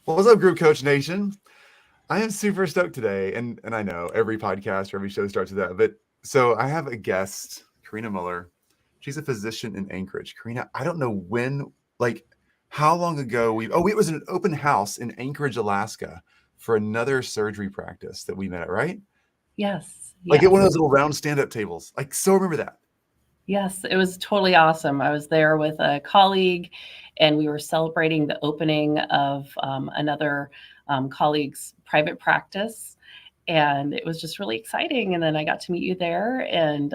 Well, what's up, Group Coach Nation? I am super stoked today, and I know every podcast or every show starts with that, but so I have a guest, Corinna Muller. She's a physician in Anchorage. Corinna, I don't know when, like, how long ago it was an open house in Anchorage, Alaska, for another surgery practice that we met at, right? Yes, Like at one of yes, those little round stand-up tables. Like, so remember that. yes. It was totally awesome. I was there with a colleague, and we were celebrating the opening of another colleague's private practice, and it was just really exciting. And then I got to meet you there, and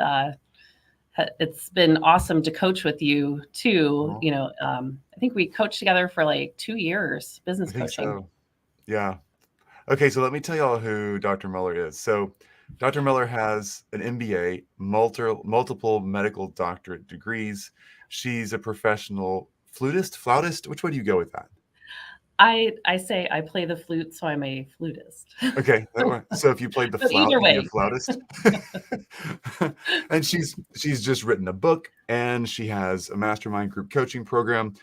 it's been awesome to coach with you too. Oh, I think we coached together for like 2 years, I business think coaching. so. Yeah. Okay, so let me tell y'all who Dr. Muller is. So, Dr. Muller has an MBA, multiple medical doctorate degrees. She's a professional flautist. Which way do you go with that? I say I play the flute, so I'm a flutist. Okay, that one. So if you played the So flout, either you'd be a way. flautist. And she's just written a book, and she has a mastermind group coaching program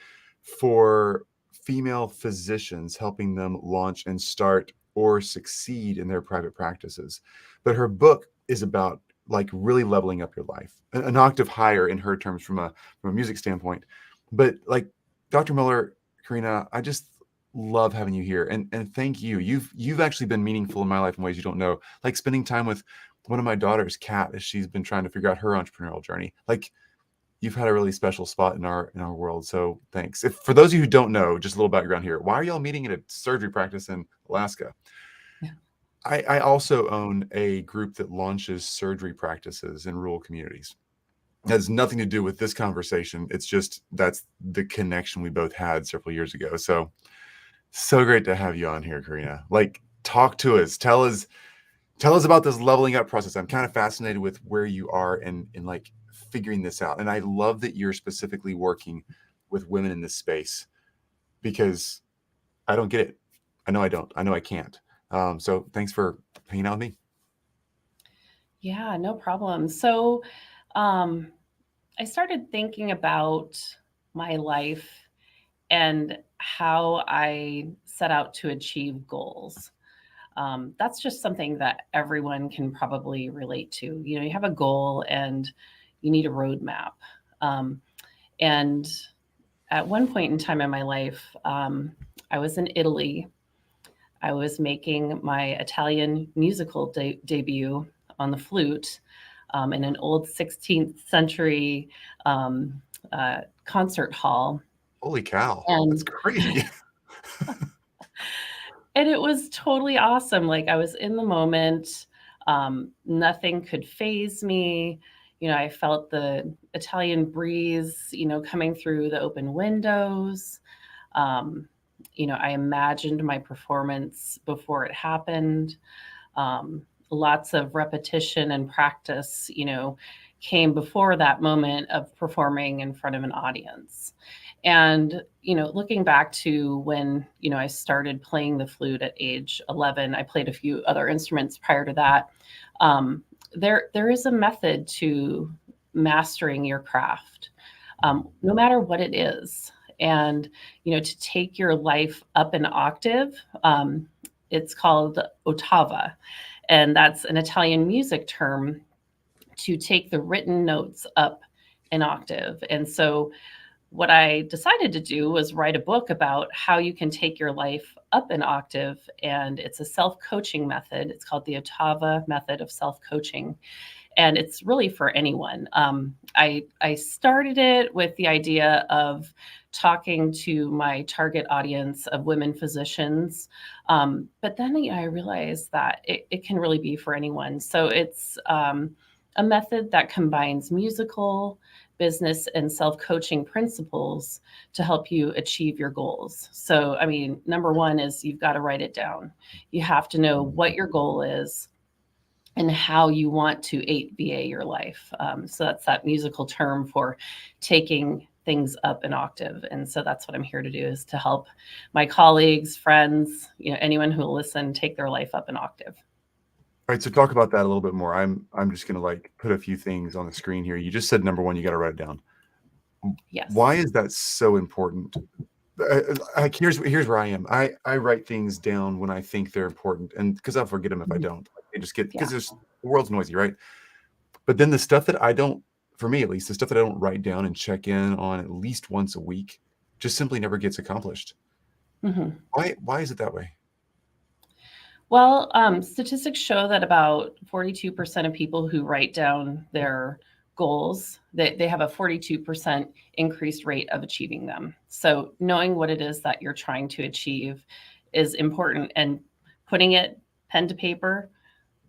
for female physicians, helping them launch and start or succeed in their private practices. But her book is about like really leveling up your life, an octave higher in her terms from a music standpoint. But like Dr. Muller, Corinna, I just love having you here, and thank you. You've actually been meaningful in my life in ways you don't know, like spending time with one of my daughters, Kat, as she's been trying to figure out her entrepreneurial journey. Like, you've had a really special spot in our world. So thanks. If for those of you who don't know, just a little background here, why are y'all meeting at a surgery practice in Alaska? I also own a group that launches surgery practices in rural communities. It has nothing to do with this conversation. It's just that's the connection we both had several years ago. So great to have you on here, Corinna. Like, talk to us. Tell us about this leveling up process. I'm kind of fascinated with where you are in like figuring this out. And I love that you're specifically working with women in this space, because I don't get it. I know I don't. I know I can't. So thanks for hanging out with me. Yeah, no problem. So, um, I started thinking about my life and how I set out to achieve goals. That's just something that everyone can probably relate to. You have a goal and you need a roadmap. Um, and at one point in time in my life, I was in Italy. I was making my Italian musical debut on the flute in an old 16th century um, concert hall. Holy cow. That's And crazy. and it was totally awesome. Like I was in the moment. Nothing could phase me. I felt the Italian breeze, coming through the open windows. Um, I imagined my performance before it happened. Um, Lots of repetition and practice, came before that moment of performing in front of an audience. And, looking back to when, I started playing the flute at age 11, I played a few other instruments prior to that. There is a method to mastering your craft, no matter what it is. And, to take your life up an octave, it's called Ottava. And that's an Italian music term to take the written notes up an octave. And so what I decided to do was write a book about how you can take your life up an octave. And it's a self coaching method. It's called the Ottava method of self coaching. And it's really for anyone. I started it with the idea of talking to my target audience of women physicians. But then I realized that it can really be for anyone. So it's a method that combines musical, business, and self coaching principles to help you achieve your goals. So, I mean, number one is you've got to write it down. You have to know what your goal is and how you want to 8VA your life. So that's that musical term for taking things up an octave. And so that's what I'm here to do, is to help my colleagues, friends, anyone who will listen, take their life up an octave. All right, so talk about that a little bit more. I'm just gonna like put a few things on the screen here. You just said number one, you got to write it down. Yes. Why is that so important? Like here's where I am. I write things down when I think they're important, and because I'll forget them if I Mhm. don't. They just get Yeah. because the world's noisy, right? But then the stuff that I don't, for me at least, the stuff that I don't write down and check in on at least once a week, just simply never gets accomplished. Mhm. Why is it that way? Well, statistics show that about 42% of people who write down their goals, they have a 42% increased rate of achieving them. So knowing what it is that you're trying to achieve is important, and putting it pen to paper,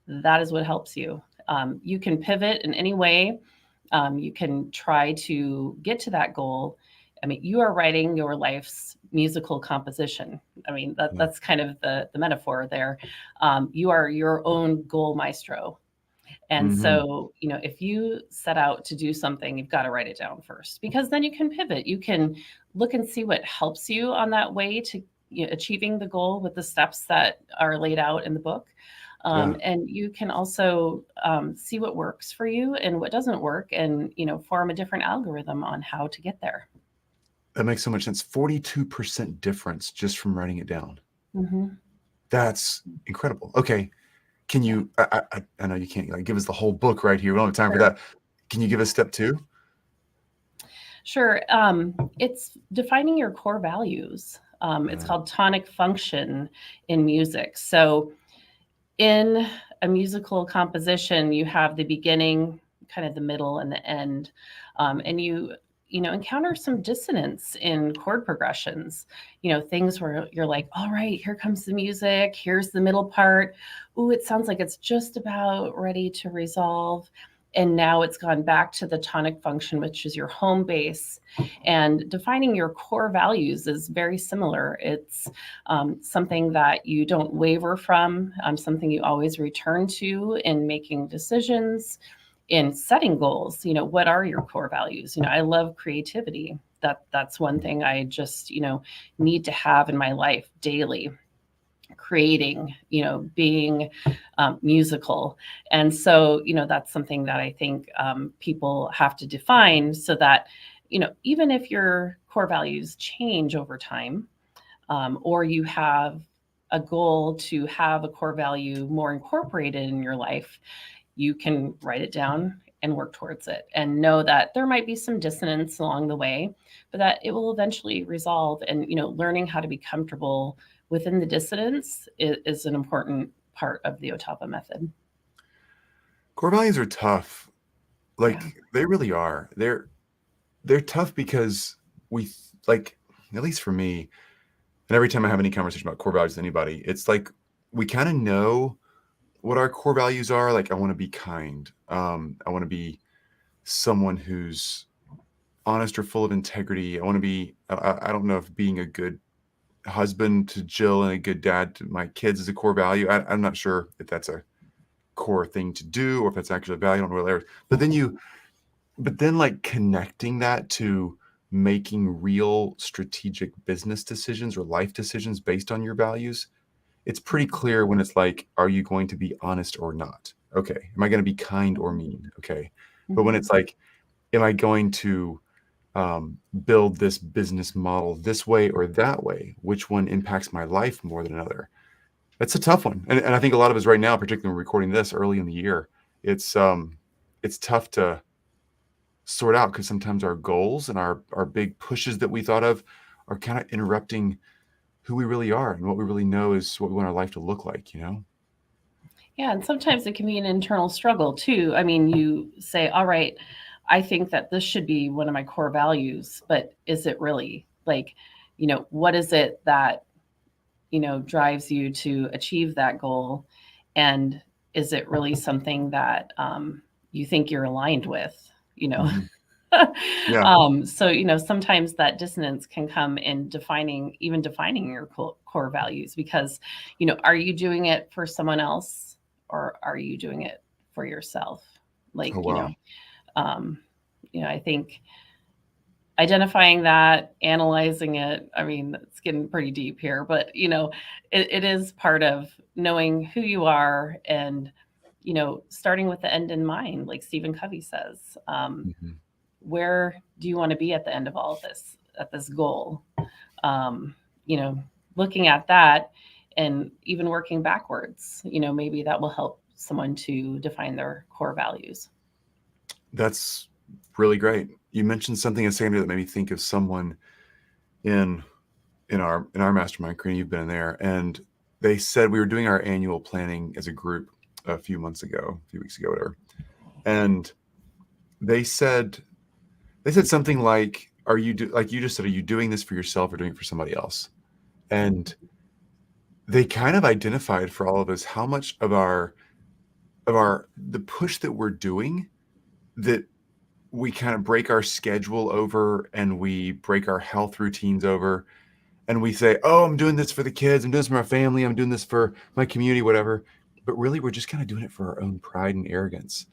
that is what helps you. You can pivot in any way. You can try to get to that goal. I mean, you are writing your life's musical composition. I mean, Yeah. that's kind of the metaphor there. You are your own goal maestro. And Hmm. so, if you set out to do something, you've got to write it down first, because then you can pivot. You can look and see what helps you on that way to achieving the goal with the steps that are laid out in the book. Yeah. And you can also see what works for you and what doesn't work, and form a different algorithm on how to get there. That makes so much sense. 42% difference just from writing it down. Hmm. That's incredible. Okay. Can Yeah, you, I know you can't like give us the whole book right here. We don't have time for sure. that. Can you give us step two? Sure. It's defining your core values. It's Uh, called tonic function in music. So, in a musical composition, you have the beginning, kind of the middle, and the end, and you encounter some dissonance in chord progressions. Things where you're like, all right, here comes the music, here's the middle part. Ooh, it sounds like it's just about ready to resolve. And now it's gone back to the tonic function, which is your home base. And defining your core values is very similar. It's something that you don't waver from, something you always return to in making decisions, in setting goals. What are your core values? I love creativity. That's one thing I just need to have in my life daily. Creating, being musical. And so, that's something that I think people have to define, so that, even if your core values change over time, or you have a goal to have a core value more incorporated in your life, you can write it down and work towards it, and know that there might be some dissonance along the way, but that it will eventually resolve. And learning how to be comfortable within the dissonance is an important part of the Ottava method. Core values are tough. Yeah. Like they really are. They're tough because like, at least for me, and every time I have any conversation about core values with anybody, it's like we kind of know what our core values are. Like I want to be kind. I want to be someone who's honest or full of integrity. I want to be. I don't know if being a good husband to Jill and a good dad to my kids is a core value. I'm not sure if that's a core thing to do or if that's actually a value. I don't know what it is. But then like connecting that to making real strategic business decisions or life decisions based on your values, it's pretty clear when it's like, are you going to be honest or not? Okay. Am I going to be kind or mean? Okay. But when Mhm. it's like, am I going to build this business model this way or that way? Which one impacts my life more than another? That's a tough one. And I think a lot of us right now, particularly when we're recording this early in the year, it's it's tough to sort out because sometimes our goals and our big pushes that we thought of are kind of interrupting who we really are and what we really know is what we want our life to look like, you know? Yeah, and sometimes it can be an internal struggle too. I mean, you say, all right, I think that this should be one of my core values, but is it really? Like, what is it that, drives you to achieve that goal? And is it really something that you think you're aligned with? You know, Mhm. Yeah. so sometimes that dissonance can come in defining your core values, because are you doing it for someone else, or are you doing it for yourself? Like, Oh, wow. um, I think identifying that, analyzing it, I mean, it's getting pretty deep here, but it is part of knowing who you are, and starting with the end in mind, like Stephen Covey says. Mhm. Where do you want to be at the end of all of this, at this goal? um, looking at that and even working backwards, maybe that will help someone to define their core values. That's really great. You mentioned something in Samuel that made me think of someone in our mastermind. Corinna, you've been in there, and they said we were doing our annual planning as a group a few weeks ago, whatever, and they said something like, like you just said, are you doing this for yourself or doing it for somebody else? And they kind of identified for all of us how much of the push that we're doing, that we kind of break our schedule over and we break our health routines over, and we say, oh, I'm doing this for the kids, I'm doing this for my family, I'm doing this for my community, whatever. But really, we're just kind of doing it for our own pride and arrogance.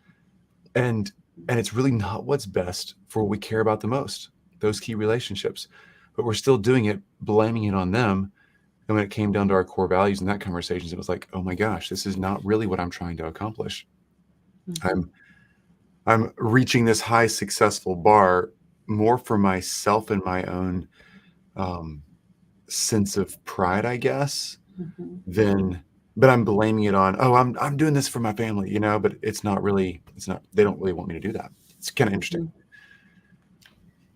And it's really not what's best for what we care about the most, those key relationships. But we're still doing it, blaming it on them. And when it came down to our core values in that conversations, it was like, oh my gosh, this is not really what I'm trying to accomplish. Mm-hmm. I'm reaching this high successful bar more for myself and my own sense of pride, I guess, but I'm blaming it on, oh, I'm doing this for my family, but it's not, they don't really want me to do that. It's kind of interesting.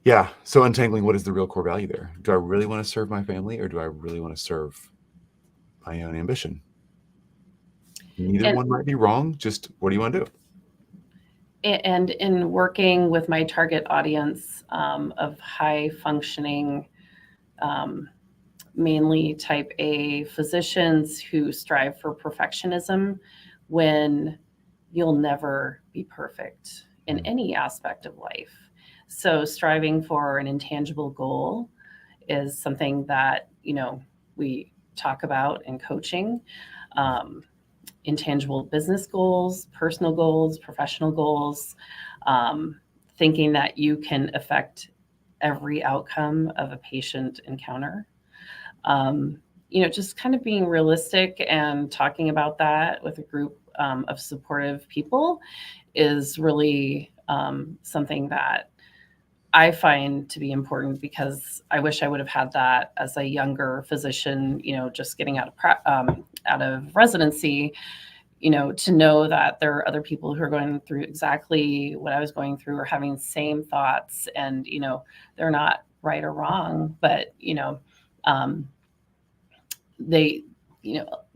Yeah. So untangling, what is the real core value there? Do I really want to serve my family, or do I really want to serve my own ambition? Neither one might be wrong. Just what do you want to do? And in working with my target audience of high functioning, mainly type A physicians who strive for perfectionism, when you'll never be perfect in any aspect of life. So striving for an intangible goal is something that, we talk about in coaching. Intangible business goals, personal goals, professional goals, thinking that you can affect every outcome of a patient encounter. Just kind of being realistic and talking about that with a group of supportive people is really something that I find to be important, because I wish I would have had that as a younger physician, just getting out of residency, to know that there are other people who are going through exactly what I was going through, or having the same thoughts, and, they're not right or wrong, but, they,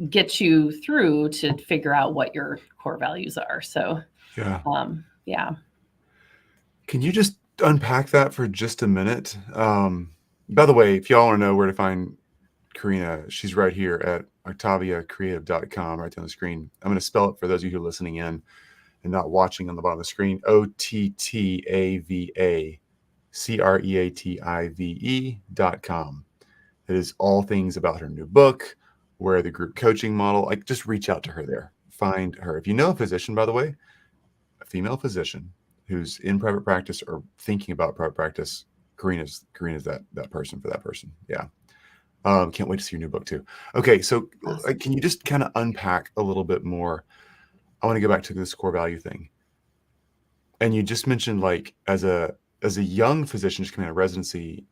get you through to figure out what your core values are. So, yeah. Can you just unpack that for just a minute? By the way, if y'all want to know where to find Corinna, she's right here at octaviacreative.com, right down the screen. I'm going to spell it for those of you who are listening in and not watching on the bottom of the screen. OttavaCreative.com. It is all things about her new book, where the group coaching model, like, just reach out to her there. Find her. If you know a physician, by the way, a female physician who's in private practice or thinking about private practice, Corinna's that person for that person. Yeah. Can't wait to see your new book too. Okay. So can you just kind of unpack a little bit more? I want to go back to this core value thing. And you just mentioned, like, as a young physician just coming out of residency,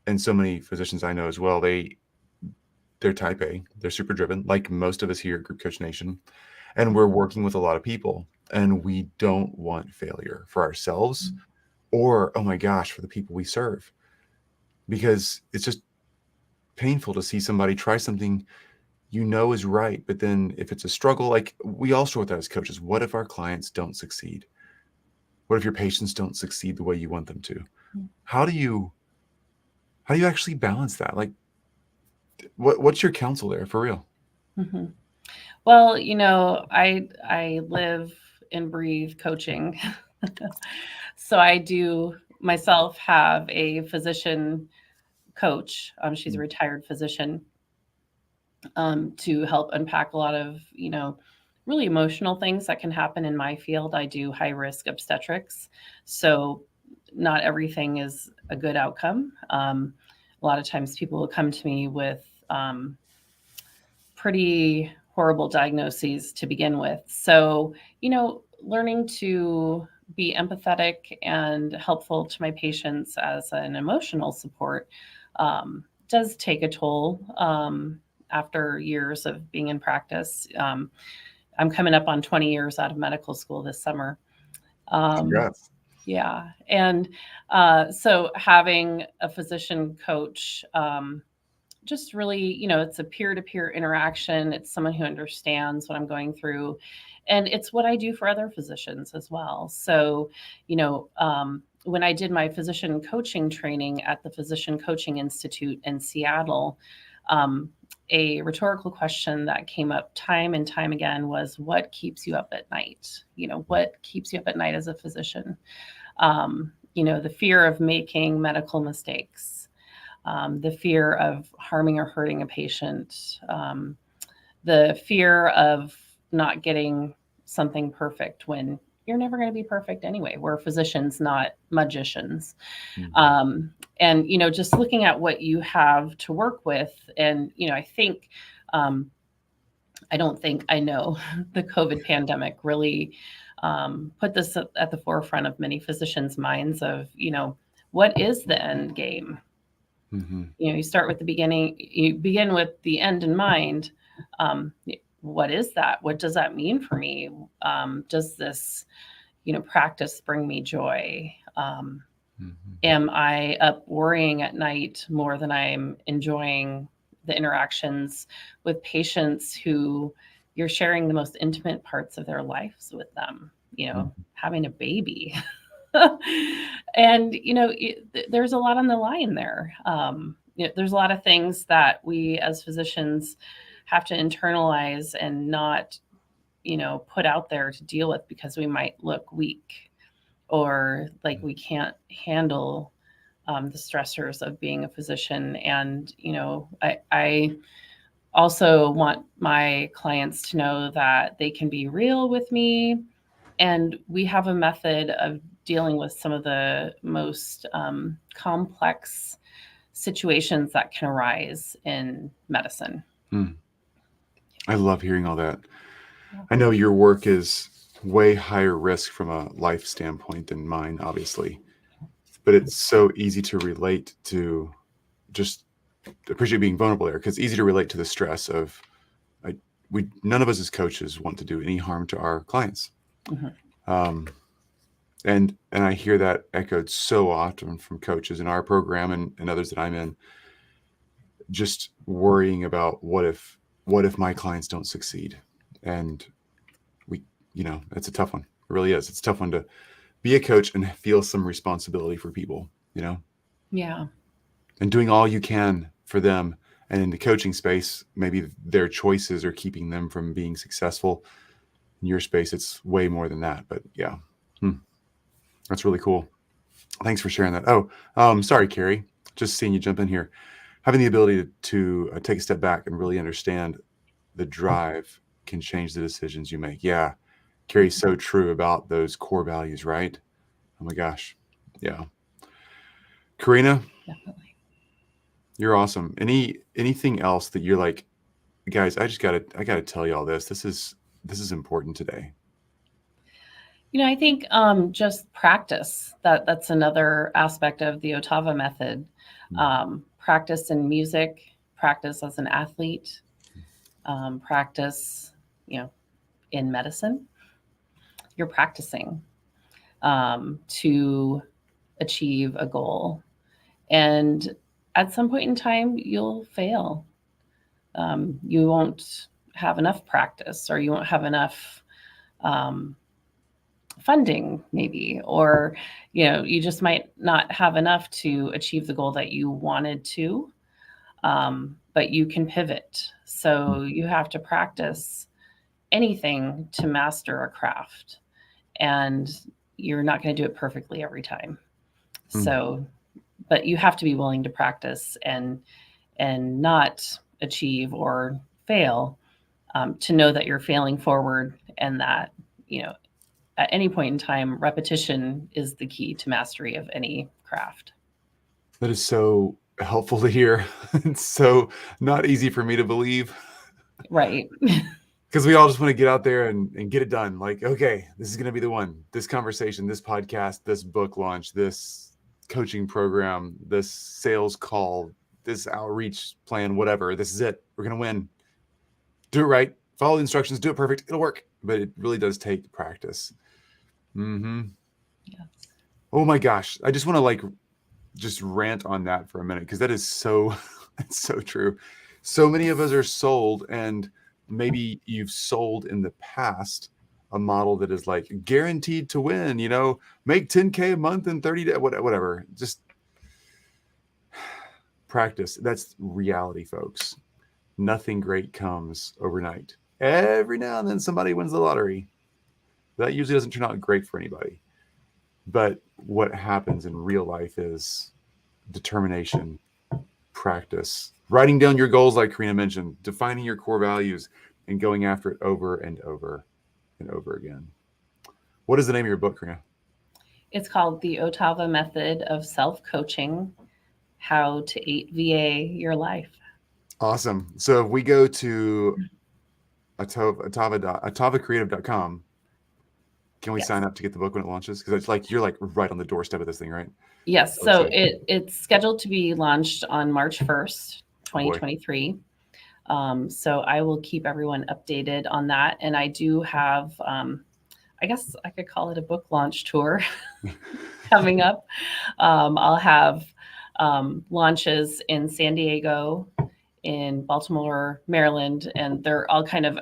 and so many physicians I know as well, they're type A, they're super driven, like most of us here at Group Coach Nation. And we're working with a lot of people, and we don't want failure for ourselves or, oh my gosh, for the people we serve, because it's just painful to see somebody try something is right. But then if it's a struggle, like, we all struggle with that as coaches. What if our clients don't succeed? What if your patients don't succeed the way you want them to? How do you actually balance that? Like, what's your counsel there, for real? Mm-hmm. Well, I live and breathe coaching. So I do myself have a physician coach. She's a retired physician, to help unpack a lot of, really emotional things that can happen in my field. I do high risk obstetrics. So not everything is a good outcome. A lot of times people will come to me with pretty horrible diagnoses to begin with. So, learning to be empathetic and helpful to my patients as an emotional support does take a toll after years of being in practice. I'm coming up on 20 years out of medical school this summer. Congrats. Yeah. And so having a physician coach, just really, it's a peer-to-peer interaction. It's someone who understands what I'm going through. And it's what I do for other physicians as well. So, when I did my physician coaching training at the Physician Coaching Institute in Seattle, a rhetorical question that came up time and time again was, what keeps you up at night? What keeps you up at night as a physician? The fear of making medical mistakes, the fear of harming or hurting a patient, the fear of not getting something perfect when you're never going to be perfect anyway. We're physicians, not magicians. Mhm. And, just looking at what you have to work with. And, I think, I don't think I know the COVID pandemic really put this at the forefront of many physicians' minds of, what is the end game? Mhm. You start with the beginning, you begin with the end in mind. What is that? What does that mean for me? Does this, practice bring me joy? Mhm. Am I up worrying at night more than I'm enjoying the interactions with patients who you're sharing the most intimate parts of their lives with them, Mhm. having a baby? And, there's a lot on the line there. There's a lot of things that we as physicians have to internalize and not, put out there to deal with because we might look weak or like we can't handle the stressors of being a physician. And, I also want my clients to know that they can be real with me. And we have a method of dealing with some of the most complex situations that can arise in medicine. Mm. I love hearing all that. Yeah. I know your work is way higher risk from a life standpoint than mine, obviously, but it's so easy to relate to. Just appreciate being vulnerable there because it's easy to relate to the stress of none of us as coaches want to do any harm to our clients. Mhm. Um, and I hear that echoed so often from coaches in our program and others that I'm in, just worrying about what if my clients don't succeed. And we, it's a tough one. It really is. It's a tough one to be a coach and feel some responsibility for people, Yeah. and doing all you can for them. And in the coaching space, maybe their choices are keeping them from being successful. In your space, it's way more than that. But yeah, that's really cool. Thanks for sharing that. Oh, sorry, Carrie. Just seeing you jump in here. Having the ability to take a step back and really understand the drive can change the decisions you make. Yeah, Carrie's so true about those core values, right? Oh my gosh. Yeah. Corinna, Definitely. you're awesome. Anything else that you're like, guys, I gotta tell you all this. This is important today. I think just practice. That's another aspect of the Ottava method. Practice in music, practice as an athlete, practice, in medicine. You're practicing to achieve a goal, and at some point in time, you'll fail. You won't have enough practice, or you won't have enough. Funding maybe, or you just might not have enough to achieve the goal that you wanted to, but you can pivot. So you have to practice anything to master a craft, and you're not going to do it perfectly every time. So but you have to be willing to practice and not achieve or fail, to know that you're failing forward, and that at any point in time, repetition is the key to mastery of any craft. That is so helpful to hear. It's so not easy for me to believe Right. because we all just want to get out there and get it done. Like, okay, this is going to be the one. This conversation, this podcast, this book launch, this coaching program, this sales call, this outreach plan, whatever. This is it. We're going to win. Do it right. Follow the instructions. Do it perfect. It'll work. But it really does take practice. Mm-hmm. Yes. Oh my gosh. I just want to just rant on that for a minute, because that is so, it's so true. So many of us are sold, and maybe you've sold in the past a model that is like guaranteed to win, make 10K a month in 30 days, whatever. Just practice. That's reality, folks. Nothing great comes overnight. Every now and then somebody wins the lottery. That usually doesn't turn out great for anybody. But what happens in real life is determination, practice, writing down your goals, like Corinna mentioned, defining your core values, and going after it over and over and over again. What is the name of your book, Corinna? It's called The Ottava Method of Self-Coaching, How to 8VA Your Life. Awesome. So if we go to ottavacreative.com, can we sign up to get the book when it launches? Because it's like you're right on the doorstep of this thing, right? Yes. So it's scheduled to be launched on March 1st, 2023. So I will keep everyone updated on that. And I do have, I guess I could call it a book launch tour coming up. I'll have launches in San Diego, in Baltimore, Maryland, and they're all kind of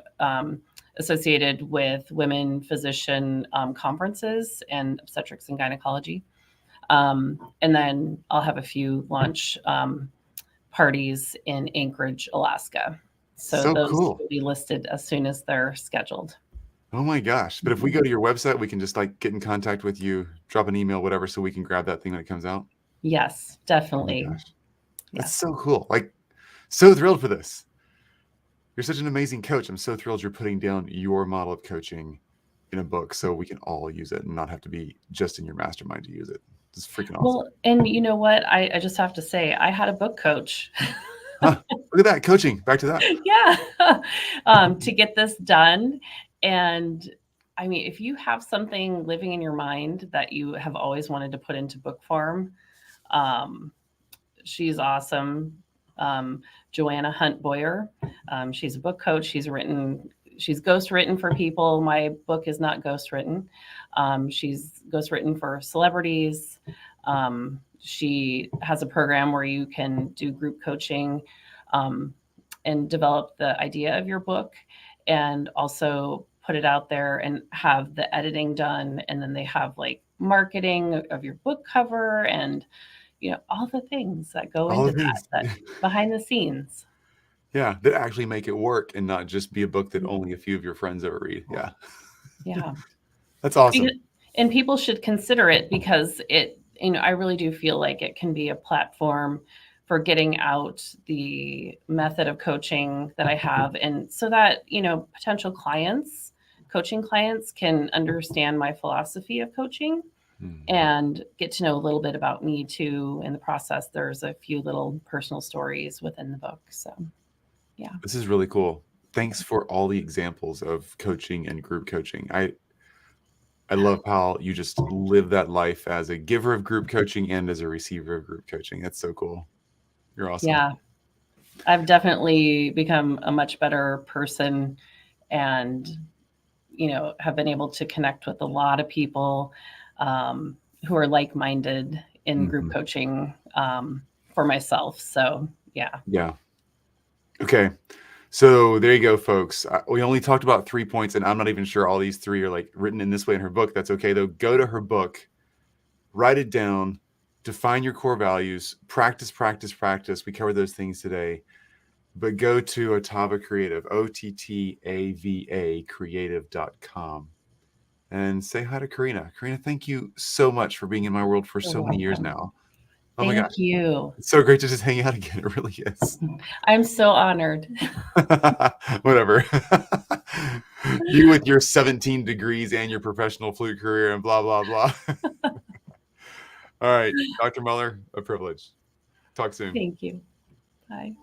associated with women physician conferences and obstetrics and gynecology. And then I'll have a few launch parties in Anchorage, Alaska. So those cool. will be listed as soon as they're scheduled. Oh my gosh. But if we go to your website, we can just get in contact with you, drop an email, whatever, so we can grab that thing when it comes out. Yes, definitely. Oh my gosh. That's so cool. So thrilled for this. You're such an amazing coach. I'm so thrilled you're putting down your model of coaching in a book so we can all use it and not have to be just in your mastermind to use it. It's freaking awesome. Well, and you know what? I just have to say, I had a book coach. Look at that, coaching. Back to that. Yeah. To get this done. And I mean, if you have something living in your mind that you have always wanted to put into book form, she's awesome. Joanna Hunt Boyer. She's a book coach. She's ghostwritten for people. My book is not ghostwritten. She's ghostwritten for celebrities. She has a program where you can do group coaching and develop the idea of your book, and also put it out there and have the editing done. And then they have marketing of your book cover and all the things that go into that behind the scenes. Yeah, that actually make it work and not just be a book that only a few of your friends ever read. Yeah. Yeah. That's awesome. And people should consider it, because I really do feel like it can be a platform for getting out the method of coaching that I have. And so that, potential coaching clients can understand my philosophy of coaching and get to know a little bit about me too. In the process, there's a few little personal stories within the book. So, yeah. This is really cool. Thanks for all the examples of coaching and group coaching. I love how you just live that life as a giver of group coaching and as a receiver of group coaching. That's so cool. You're awesome. Yeah. I've definitely become a much better person, and, have been able to connect with a lot of people who are like-minded in group coaching for myself. So, yeah. Yeah. Okay. So there you go, folks. We only talked about 3 points, and I'm not even sure all these 3 are written in this way in her book. That's okay, though. Go to her book, write it down, define your core values, practice, practice, practice. We covered those things today. But go to Ottava Creative, OTTAVA creative.com, and say hi to Corinna. Corinna, thank you so much for being in my world for so many years now. Oh my gosh. Thank you. It's so great to just hang out again. It really is. I'm so honored. Whatever. You with your 17 degrees and your professional flute career and blah, blah, blah. All right. Dr. Muller, a privilege. Talk soon. Thank you. Bye.